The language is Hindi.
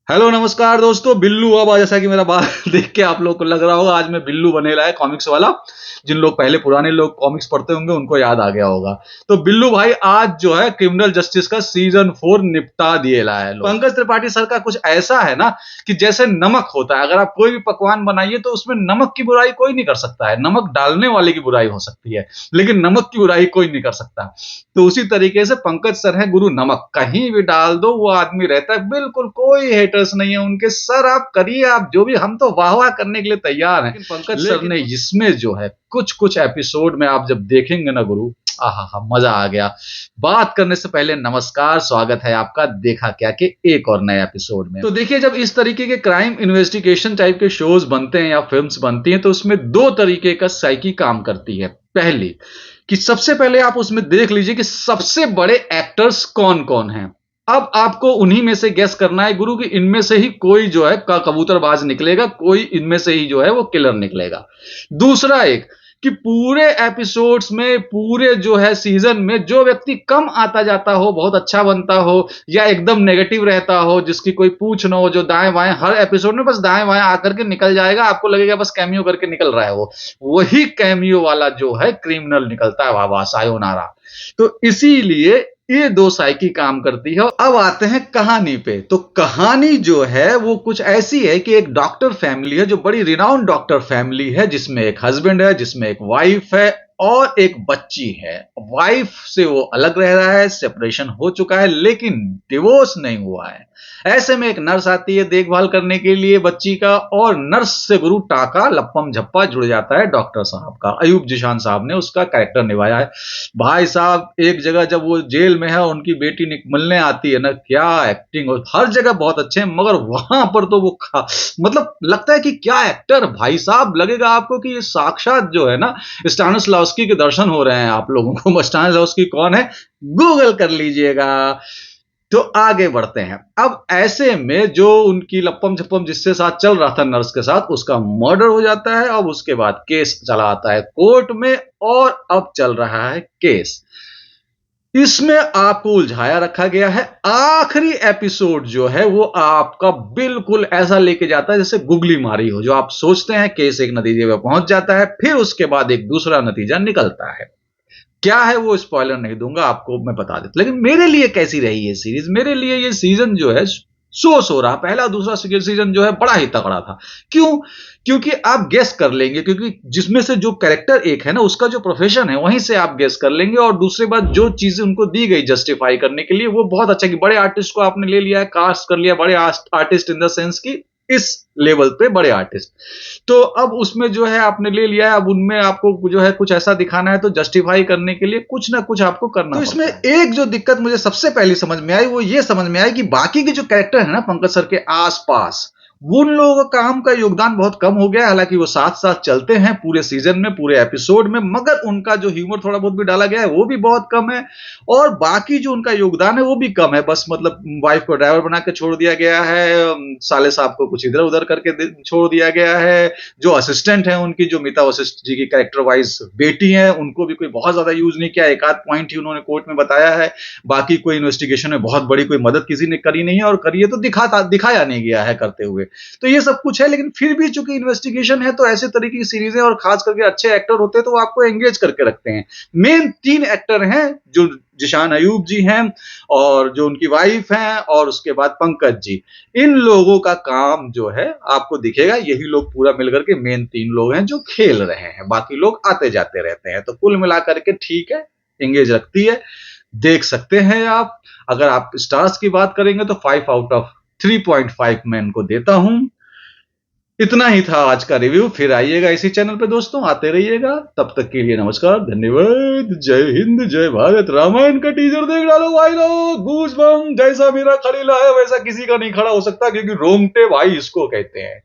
हेलो नमस्कार दोस्तों, बिल्लू अब जैसा कि मेरा बाल देख के आप लोग को लग रहा होगा, आज मैं बिल्लू बनेला है कॉमिक्स वाला। जिन लोग पहले पुराने लोग कॉमिक्स पढ़ते होंगे उनको याद आ गया होगा। तो बिल्लू भाई आज जो है क्रिमिनल जस्टिस का सीजन 4 निपटा दिएला है। पंकज त्रिपाठी सर का कुछ ऐसा है ना कि जैसे नमक होता है, अगर आप कोई भी पकवान बनाइए तो उसमें नमक की बुराई कोई नहीं कर सकता है, नमक डालने वाले की बुराई हो सकती है, लेकिन नमक की बुराई कोई नहीं कर सकता। तो उसी तरीके से पंकज सर है गुरु नमक, कहीं भी डाल दो वो आदमी रहता है, बिल्कुल कोई हेटर्स नहीं है उनके। सर आप करिए, आप जो भी, हम तो वाह वाह करने के लिए तैयार हैं। पंकज सर ने इसमें जो है कुछ कुछ एपिसोड में आप जब देखेंगे ना गुरु, आहा मजा आ गया। बात करने से पहले नमस्कार, स्वागत है आपका देखा क्या के एक और नए एपिसोड में। तो देखिए, जब इस तरीके के क्राइम इन्वेस्टिगेशन टाइप के शोज बनते हैं या फिल्म्स बनती हैं तो उसमें दो तरीके का साइकी काम करती है। पहली कि सबसे पहले आप उसमें देख लीजिए कि सबसे बड़े एक्टर्स कौन कौन हैं। अब आपको उन्हीं में से गेस करना है गुरु कि इनमें से ही कोई जो है कबूतरबाज निकलेगा, कोई इनमें से ही जो है वो किलर निकलेगा। दूसरा एक कि पूरे एपिसोड्स में, पूरे जो है सीजन में जो व्यक्ति कम आता जाता हो, बहुत अच्छा बनता हो या एकदम नेगेटिव रहता हो, जिसकी कोई पूछ ना हो, जो दाएं बाएं हर एपिसोड में बस दाएं बाएं आकर के निकल जाएगा, आपको लगेगा बस कैमियो करके निकल रहा है, वो वही कैमियो वाला जो है क्रिमिनल निकलता है। वाह वाह, सायोनारा। तो इसीलिए ये दो साइकी काम करती है। अब आते हैं कहानी पे। तो कहानी जो है वो कुछ ऐसी है कि एक डॉक्टर फैमिली है जो बड़ी रिनाउंड डॉक्टर फैमिली है, जिसमें एक हस्बैंड है, जिसमें एक वाइफ है और एक बच्ची है। वाइफ से वो अलग रह रहा है, सेपरेशन हो चुका है, लेकिन डिवोर्स नहीं हुआ है। ऐसे में एक नर्स आती है देखभाल करने के लिए बच्ची का, और नर्स से गुरु टाका लप्पम झप्पा जुड़ जाता है डॉक्टर साहब का। अयूब जिशान साहब ने उसका कैरेक्टर निभाया है। भाई साहब, एक जगह जब वो जेल में है, उनकी बेटी मिलने आती है ना, क्या एक्टिंग, और हर जगह बहुत अच्छे हैं, मगर वहां पर तो वो मतलब लगता है कि क्या एक्टर भाई साहब, लगेगा आपको कि ये साक्षात जो है ना स्टानिस्लावस्की के दर्शन हो रहे हैं आप लोगों को। स्टानिस्लावस्की कौन है, गूगल कर लीजिएगा। तो आगे बढ़ते हैं। अब ऐसे में जो उनकी लप्पम छप्पम जिससे साथ चल रहा था नर्स के साथ, उसका मर्डर हो जाता है। अब उसके बाद केस चला आता है कोर्ट में, और अब चल रहा है केस। इसमें आपको उलझाया रखा गया है। आखिरी एपिसोड जो है वो आपका बिल्कुल ऐसा लेके जाता है जैसे गुगली मारी हो, जो आप सोचते हैं केस एक नतीजे पे पहुंच जाता है, फिर उसके बाद एक दूसरा नतीजा निकलता है। क्या है वो स्पॉइलर नहीं दूंगा आपको, मैं बता देता। लेकिन मेरे लिए कैसी रही ये सीरीज, मेरे लिए ये सीजन जो है सो रहा, पहला दूसरा सीजन जो है बड़ा ही तगड़ा था। क्यों? क्योंकि आप गेस कर लेंगे, क्योंकि जिसमें से जो कैरेक्टर एक है ना, उसका जो प्रोफेशन है वहीं से आप गेस कर लेंगे। और दूसरी बात, जो चीजें उनको दी गई जस्टिफाई करने के लिए, वो बहुत अच्छा कि बड़े आर्टिस्ट को आपने ले लिया है, कास्ट कर लिया बड़े आर्टिस्ट इन द सेंस की इस लेवल पे बड़े आर्टिस्ट। तो अब उसमें जो है आपने ले लिया है, अब उनमें आपको जो है कुछ ऐसा दिखाना है तो जस्टिफाई करने के लिए कुछ ना कुछ आपको करना। तो इसमें एक जो दिक्कत मुझे सबसे पहले समझ में आई वो ये समझ में आई कि बाकी के जो कैरेक्टर है ना पंकज सर के आसपास, वो उन लोगों का काम का योगदान बहुत कम हो गया है। हालांकि वो साथ साथ चलते हैं पूरे सीजन में, पूरे एपिसोड में, मगर उनका जो ह्यूमर थोड़ा बहुत भी डाला गया है वो भी बहुत कम है। और बाकी जो उनका योगदान है वो भी कम है। बस मतलब वाइफ को ड्राइवर बना के छोड़ दिया गया है, साले साहब को कुछ इधर उधर करके छोड़ दिया गया है। जो असिस्टेंट है उनकी, जो मीता वशिष्ठ जी की कैरेक्टर वाइज बेटी है, उनको भी कोई बहुत ज्यादा यूज नहीं किया। एक आध पॉइंट ही उन्होंने कोर्ट में बताया है, बाकी कोई इन्वेस्टिगेशन में बहुत बड़ी कोई मदद किसी ने करी नहीं है, और करिए तो दिखाया नहीं गया है करते हुए। तो ये सब कुछ है, लेकिन फिर भी चूंकि इन्वेस्टिगेशन है तो ऐसे तरीके की सीरीजें, और खास करके अच्छे एक्टर होते हैं तो वो आपको एंगेज करके रखते हैं। मेन 3 एक्टर हैं, जो जिशान अयूब जी हैं, और जो उनकी वाइफ हैं, और उसके बाद पंकज जी। इन लोगों का काम जो है आपको दिखेगा, यही लोग पूरा मिलकर के मेन 3 लोग हैं जो खेल रहे हैं, बाकी लोग आते जाते रहते हैं। तो कुल मिलाकर के ठीक है, एंगेज रखती है, देख सकते हैं आप। अगर आप स्टार्स की बात करेंगे तो 5 आउट ऑफ 3.5 मैं इनको देता हूं। इतना ही था आज का रिव्यू। फिर आइएगा इसी चैनल पे दोस्तों, आते रहिएगा। तब तक के लिए नमस्कार, धन्यवाद, जय हिंद, जय भारत। रामायण का टीजर देख डालो भाई लोग, गूज़बम्प। जैसा मेरा खलीला है वैसा किसी का नहीं खड़ा हो सकता, क्योंकि रोंगटे भाई इसको कहते हैं।